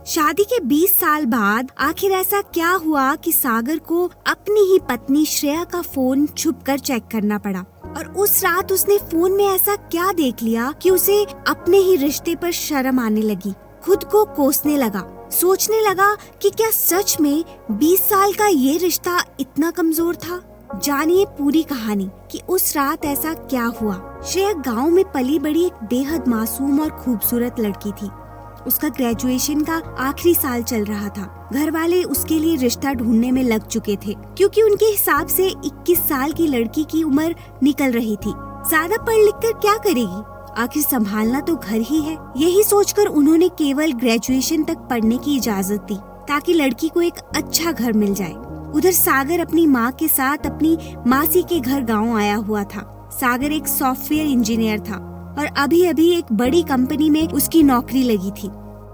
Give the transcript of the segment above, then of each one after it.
शादी के 20 साल बाद आखिर ऐसा क्या हुआ कि सागर को अपनी ही पत्नी श्रेया का फोन छुपकर चेक करना पड़ा। और उस रात उसने फोन में ऐसा क्या देख लिया कि उसे अपने ही रिश्ते पर शर्म आने लगी। खुद को कोसने लगा, सोचने लगा कि क्या सच में 20 साल का ये रिश्ता इतना कमजोर था। जानिए पूरी कहानी कि उस रात ऐसा क्या हुआ। श्रेया गांव में पली बड़ी एक बेहद मासूम और खूबसूरत लड़की थी। उसका ग्रेजुएशन का आखिरी साल चल रहा था। घर वाले उसके लिए रिश्ता ढूंढने में लग चुके थे, क्योंकि उनके हिसाब से 21 साल की लड़की की उम्र निकल रही थी। ज्यादा पढ़ लिख कर क्या करेगी, आखिर संभालना तो घर ही है। यही सोचकर उन्होंने केवल ग्रेजुएशन तक पढ़ने की इजाजत दी, ताकि लड़की को एक अच्छा घर मिल जाए। उधर सागर अपनी माँ के साथ अपनी मासी के घर गाँव आया हुआ था। सागर एक सॉफ्टवेयर इंजीनियर था और अभी अभी एक बड़ी कंपनी में उसकी नौकरी लगी थी।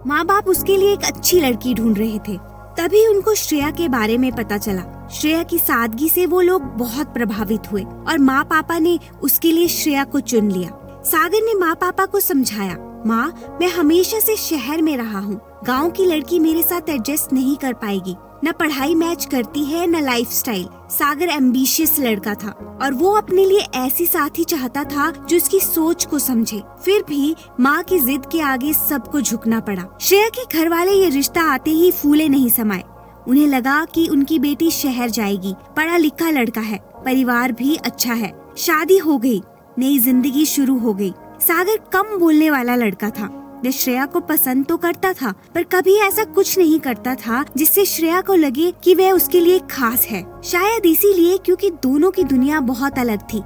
माँ बाप उसके लिए एक अच्छी लड़की ढूंढ रहे थे। तभी उनको श्रेया के बारे में पता चला। श्रेया की सादगी से वो लोग बहुत प्रभावित हुए और माँ पापा ने उसके लिए श्रेया को चुन लिया। सागर ने माँ पापा को समझाया, माँ मैं हमेशा से शहर में रहा हूँ, गाँव की लड़की मेरे साथ एडजस्ट नहीं कर पाएगी। न पढ़ाई मैच करती है न लाइफस्टाइल। सागर एम्बिशियस लड़का था और वो अपने लिए ऐसी साथी चाहता था जो उसकी सोच को समझे। फिर भी माँ की जिद के आगे सबको झुकना पड़ा। श्रेया के घर वाले ये रिश्ता आते ही फूले नहीं समाये। उन्हें लगा कि उनकी बेटी शहर जाएगी, पढ़ा लिखा लड़का है, परिवार भी अच्छा है। शादी हो गई, नई जिंदगी शुरू हो गई। सागर कम बोलने वाला लड़का था। वह श्रेया को पसंद तो करता था, पर कभी ऐसा कुछ नहीं करता था जिससे श्रेया को लगे कि वह उसके लिए खास है। शायद इसीलिए क्योंकि दोनों की दुनिया बहुत अलग थी।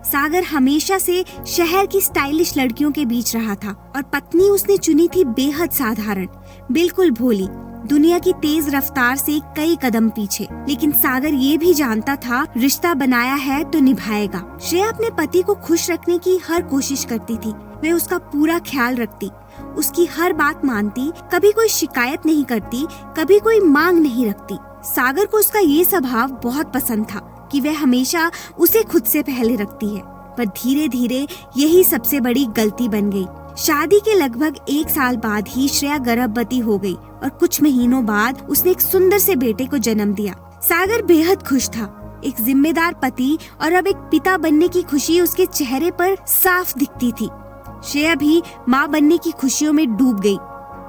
सागर हमेशा से शहर की स्टाइलिश लड़कियों के बीच रहा था और पत्नी उसने चुनी थी बेहद साधारण, बिल्कुल भोली, दुनिया की तेज रफ्तार से कई कदम पीछे। लेकिन सागर ये भी जानता था रिश्ता बनाया है तो निभाएगा। श्रेया अपने पति को खुश रखने की हर कोशिश करती थी। वह उसका पूरा ख्याल रखती, उसकी हर बात मानती, कभी कोई शिकायत नहीं करती, कभी कोई मांग नहीं रखती। सागर को उसका ये स्वभाव बहुत पसंद था कि वह हमेशा उसे खुद से पहले रखती है। पर धीरे धीरे यही सबसे बड़ी गलती बन गई। शादी के लगभग 1 साल बाद ही श्रेया गर्भवती हो गई और कुछ महीनों बाद उसने एक सुंदर से बेटे को जन्म दिया। सागर बेहद खुश था। एक जिम्मेदार पति और अब एक पिता बनने की खुशी उसके चेहरे पर साफ दिखती थी। श्रेया भी माँ बनने की खुशियों में डूब गई।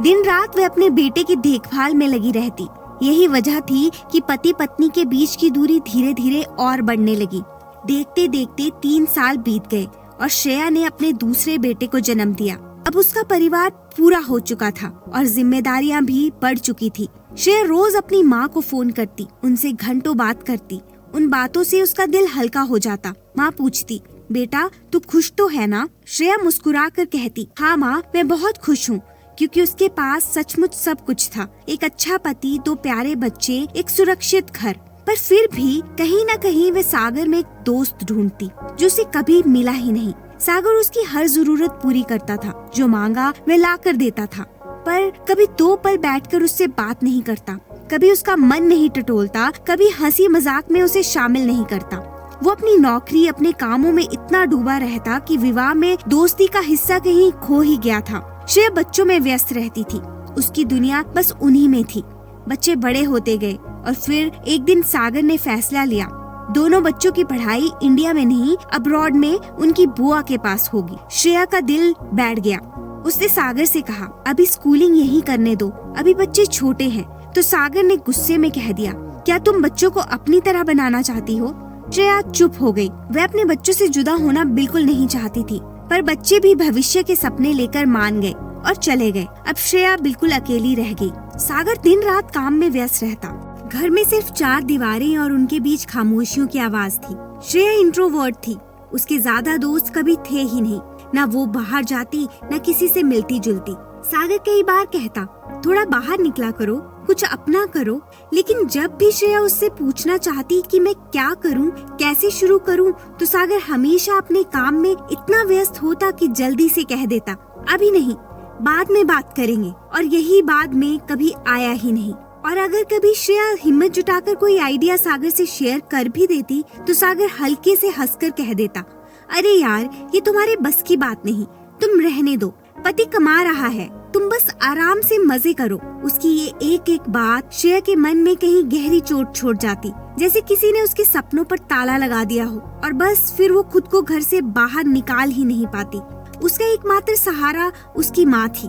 दिन रात वह अपने बेटे की देखभाल में लगी रहती। यही वजह थी कि पति पत्नी के बीच की दूरी धीरे धीरे और बढ़ने लगी। देखते देखते 3 साल बीत गए और श्रेया ने अपने दूसरे बेटे को जन्म दिया। अब उसका परिवार पूरा हो चुका था और जिम्मेदारियां भी बढ़ चुकी थी। श्रेया रोज अपनी माँ को फोन करती, उनसे घंटों बात करती। उन बातों से उसका दिल हल्का हो जाता। माँ पूछती, बेटा तू खुश तो है ना? श्रेया मुस्कुरा कर कहती, हाँ माँ मैं बहुत खुश हूँ, क्योंकि उसके पास सचमुच सब कुछ था। एक अच्छा पति, 2 प्यारे बच्चे, एक सुरक्षित घर। पर फिर भी कहीं न कहीं वे सागर में एक दोस्त ढूंढती जो उसे कभी मिला ही नहीं। सागर उसकी हर जरूरत पूरी करता था, जो मांगा वह ला कर देता था, पर कभी 2 पल बैठकर उससे बात नहीं करता, कभी उसका मन नहीं टटोलता, कभी हंसी मजाक में उसे शामिल नहीं करता। वो अपनी नौकरी, अपने कामों में इतना डूबा रहता कि विवाह में दोस्ती का हिस्सा कहीं खो ही गया था। श्रेया बच्चों में व्यस्त रहती थी। उसकी दुनिया बस उन्हीं में थी। बच्चे बड़े होते गए और फिर एक दिन सागर ने फैसला लिया, दोनों बच्चों की पढ़ाई इंडिया में नहीं अब्रॉड में उनकी बुआ के पास होगी। श्रेया का दिल बैठ गया। उसने सागर से कहा, अभी स्कूलिंग यहीं करने दो, अभी बच्चे छोटे हैं। तो सागर ने गुस्से में कह दिया, क्या तुम बच्चों को अपनी तरह बनाना चाहती हो? श्रेया चुप हो गई। वह अपने बच्चों से जुदा होना बिल्कुल नहीं चाहती थी, पर बच्चे भी भविष्य के सपने लेकर मान गए और चले गए। अब श्रेया बिल्कुल अकेली रह गई। सागर दिन रात काम में व्यस्त रहता। घर में सिर्फ 4 दीवारें और उनके बीच खामोशियों की आवाज थी। श्रेया इंट्रोवर्ट थी। उसके ज्यादा दोस्त कभी थे ही नहीं। न वो बाहर जाती, न किसी से मिलती जुलती। सागर कई बार कहता, थोड़ा बाहर निकला करो, कुछ अपना करो। लेकिन जब भी श्रेया उससे पूछना चाहती कि मैं क्या करूं, कैसे शुरू करूं, तो सागर हमेशा अपने काम में इतना व्यस्त होता कि जल्दी से कह देता, अभी नहीं, बाद में बात करेंगे। और यही बाद में कभी आया ही नहीं। और अगर कभी श्रेया हिम्मत जुटाकर कोई आइडिया सागर से शेयर कर भी देती, तो सागर हल्के से हंसकर कह देता, अरे यार ये तुम्हारे बस की बात नहीं, तुम रहने दो, पति कमा रहा है, तुम बस आराम से मजे करो। उसकी ये एक एक बात श्रेया के मन में कहीं गहरी चोट छोड़ जाती, जैसे किसी ने उसके सपनों पर ताला लगा दिया हो, और बस फिर वो खुद को घर से बाहर निकाल ही नहीं पाती। उसका एकमात्र सहारा उसकी माँ थी।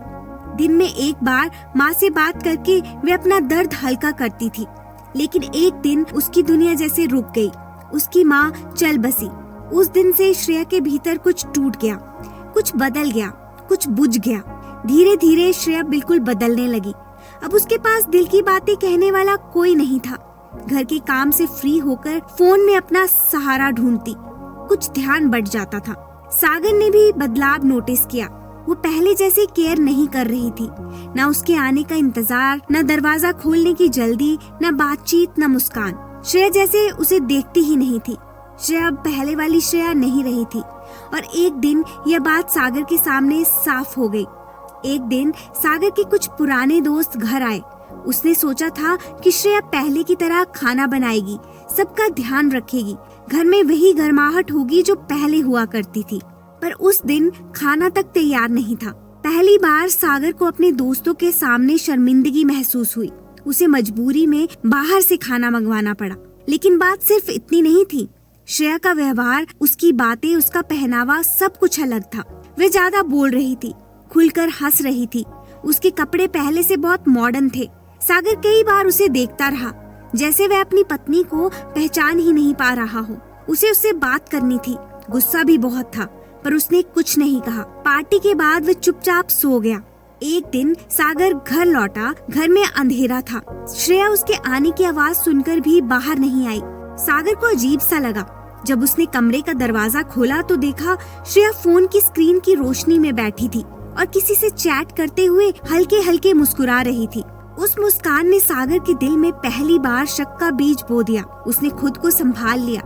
दिन में एक बार माँ से बात करके वे अपना दर्द हल्का करती थी, लेकिन एक दिन उसकी दुनिया जैसे रुक गई। उसकी माँ चल बसी। उस दिन से श्रेया के भीतर कुछ टूट गया, कुछ बदल गया, कुछ बुझ गया। धीरे धीरे श्रेया बिल्कुल बदलने लगी। अब उसके पास दिल की बातें कहने वाला कोई नहीं था। घर के काम से फ्री होकर फोन में अपना सहारा ढूंढती। कुछ ध्यान बढ़ जाता था। सागर ने भी बदलाव नोटिस किया। वो पहले जैसे केयर नहीं कर रही थी। न उसके आने का इंतजार, न दरवाजा खोलने की जल्दी, न बातचीत, न मुस्कान। श्रेया जैसे उसे देखती ही नहीं थी। श्रेया अब पहले वाली श्रेया नहीं रही थी। और एक दिन यह बात सागर के सामने साफ हो गई। एक दिन सागर के कुछ पुराने दोस्त घर आए। उसने सोचा था कि श्रेया पहले की तरह खाना बनाएगी, सबका ध्यान रखेगी, घर में वही गर्माहट होगी जो पहले हुआ करती थी। पर उस दिन खाना तक तैयार नहीं था। पहली बार सागर को अपने दोस्तों के सामने शर्मिंदगी महसूस हुई। उसे मजबूरी में बाहर से खाना मंगवाना पड़ा। लेकिन बात सिर्फ इतनी नहीं थी। श्रेया का व्यवहार, उसकी बातें, उसका पहनावा, सब कुछ अलग था। वे ज्यादा बोल रही थी, खुलकर हंस रही थी। उसके कपड़े पहले से बहुत मॉडर्न थे। सागर कई बार उसे देखता रहा, जैसे वह अपनी पत्नी को पहचान ही नहीं पा रहा हो। उसे उससे बात करनी थी। गुस्सा भी बहुत था, पर उसने कुछ नहीं कहा। पार्टी के बाद वह चुपचाप सो गया। एक दिन सागर घर लौटा। घर में अंधेरा था। श्रेया उसके आने की आवाज सुनकर भी बाहर नहीं आई। सागर को अजीब सा लगा। जब उसने कमरे का दरवाजा खोला तो देखा श्रेया फोन की स्क्रीन की रोशनी में बैठी थी और किसी से चैट करते हुए हल्के हल्के मुस्कुरा रही थी। उस मुस्कान ने सागर के दिल में पहली बार शक का बीज बो दिया। उसने खुद को संभाल लिया,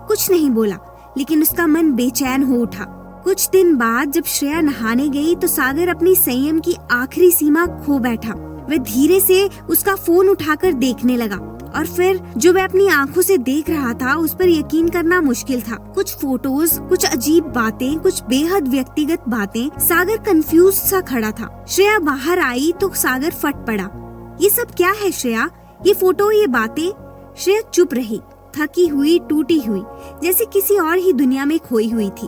कुछ नहीं बोला, लेकिन उसका मन बेचैन हो उठा। कुछ दिन बाद जब श्रेया नहाने गई तो सागर अपनी संयम की आखिरी सीमा खो बैठा। वह धीरे से उसका फोन उठाकर देखने लगा, और फिर जो वह अपनी आंखों से देख रहा था उस पर यकीन करना मुश्किल था। कुछ फोटोज, कुछ अजीब बातें, कुछ बेहद व्यक्तिगत बातें। सागर कंफ्यूज सा खड़ा था। श्रेया बाहर आई तो सागर फट पड़ा। ये सब क्या है श्रेया? ये फोटो, ये बातें? श्रेया चुप रही, थकी हुई, टूटी हुई, जैसे किसी और ही दुनिया में खोई हुई थी।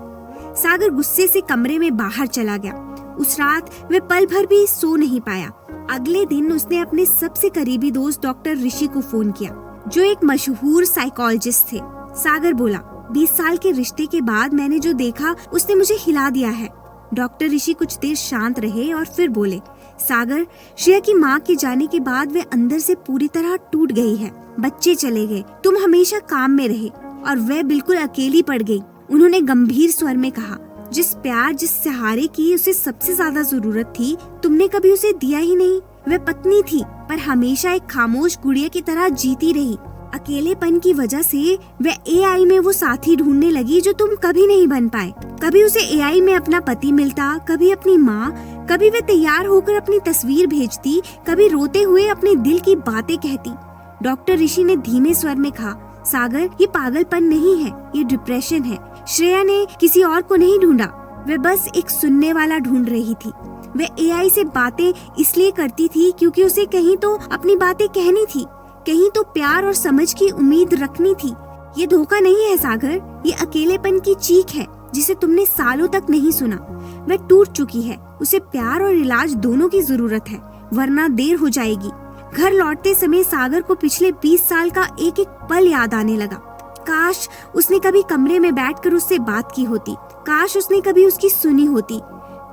सागर गुस्से से कमरे में बाहर चला गया। उस रात वह पल भर भी सो नहीं पाया। अगले दिन उसने अपने सबसे करीबी दोस्त डॉक्टर ऋषि को फोन किया, जो एक मशहूर साइकोलॉजिस्ट थे। सागर बोला, 20 साल के रिश्ते के बाद मैंने जो देखा उसने मुझे हिला दिया है। डॉक्टर ऋषि कुछ देर शांत रहे और फिर बोले, सागर, श्रेया की माँ के जाने के बाद वे अंदर से पूरी तरह टूट गई है। बच्चे चले गए, तुम हमेशा काम में रहे और वह बिल्कुल अकेली पड़ गई। उन्होंने गंभीर स्वर में कहा, जिस प्यार, जिस सहारे की उसे सबसे ज्यादा जरूरत थी, तुमने कभी उसे दिया ही नहीं। वह पत्नी थी, पर हमेशा एक खामोश गुड़िया की तरह जीती रही। अकेलेपन की वजह से वह एआई में वो साथी ढूंढने लगी जो तुम कभी नहीं बन पाए। कभी उसे एआई में अपना पति मिलता, कभी अपनी माँ, कभी वे तैयार होकर अपनी तस्वीर भेजती, कभी रोते हुए अपने दिल की बातें कहती। डॉक्टर ऋषि ने धीमे स्वर में कहा, सागर, ये पागलपन नहीं है, ये डिप्रेशन है। श्रेया ने किसी और को नहीं ढूंढा, वह बस एक सुनने वाला ढूंढ रही थी। वह एआई से बातें इसलिए करती थी क्योंकि उसे कहीं तो अपनी बातें कहनी थी, कहीं तो प्यार और समझ की उम्मीद रखनी थी। ये धोखा नहीं है सागर, ये अकेलेपन की चीख है जिसे तुमने सालों तक नहीं सुना। वह टूट चुकी है, उसे प्यार और इलाज दोनों की जरूरत है, वरना देर हो जाएगी। घर लौटते समय सागर को पिछले 20 साल का एक एक पल याद आने लगा। काश उसने कभी कमरे में बैठकर उससे बात की होती, काश उसने कभी उसकी सुनी होती,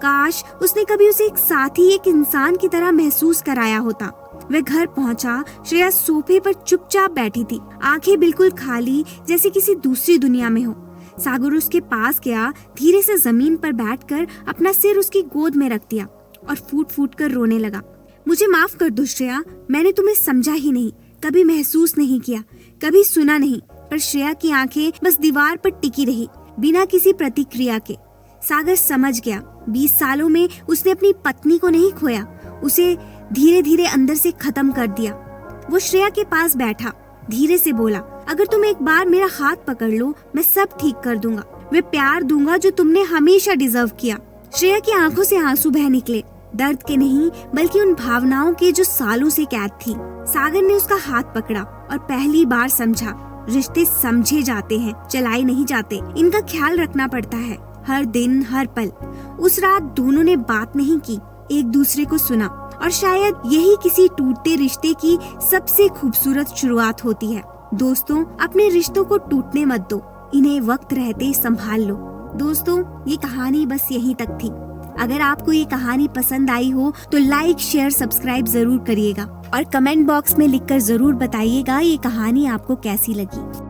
काश उसने कभी उसे एक साथी, एक इंसान की तरह महसूस कराया होता। वह घर पहुंचा। श्रेया सोफे पर चुपचाप बैठी थी, आंखें बिल्कुल खाली, जैसे किसी दूसरी दुनिया में हो। सागर उसके पास गया, धीरे से जमीन पर बैठकर अपना सिर उसकी गोद में रख दिया और फूट फूट कर रोने लगा। मुझे माफ कर दो श्रेया, मैंने तुम्हें समझा ही नहीं, कभी महसूस नहीं किया, कभी सुना नहीं। पर श्रेया की आंखें बस दीवार पर टिकी रही, बिना किसी प्रतिक्रिया के। सागर समझ गया, 20 सालों में उसने अपनी पत्नी को नहीं खोया, उसे धीरे धीरे अंदर से खत्म कर दिया। वो श्रेया के पास बैठा, धीरे से बोला, अगर तुम एक बार मेरा हाथ पकड़ लो, मैं सब ठीक कर दूंगा। मैं प्यार दूंगा जो तुमने हमेशा डिजर्व किया। श्रेया की आंखों से आंसू बह निकले। दर्द के नहीं बल्कि उन भावनाओं के जो सालों से कैद थी। सागर ने उसका हाथ पकड़ा और पहली बार समझा, रिश्ते समझे जाते हैं, चलाए नहीं जाते। इनका ख्याल रखना पड़ता है हर दिन हर पल। उस रात दोनों ने बात नहीं की, एक दूसरे को सुना और शायद यही किसी टूटते रिश्ते की सबसे खूबसूरत शुरुआत होती है। दोस्तों, अपने रिश्तों को टूटने मत दो, इन्हें वक्त रहते संभाल लो। दोस्तों, ये कहानी बस यहीं तक थी। अगर आपको ये कहानी पसंद आई हो तो लाइक, शेयर, सब्सक्राइब जरूर करिएगा और कमेंट बॉक्स में लिखकर जरूर बताइएगा ये कहानी आपको कैसी लगी।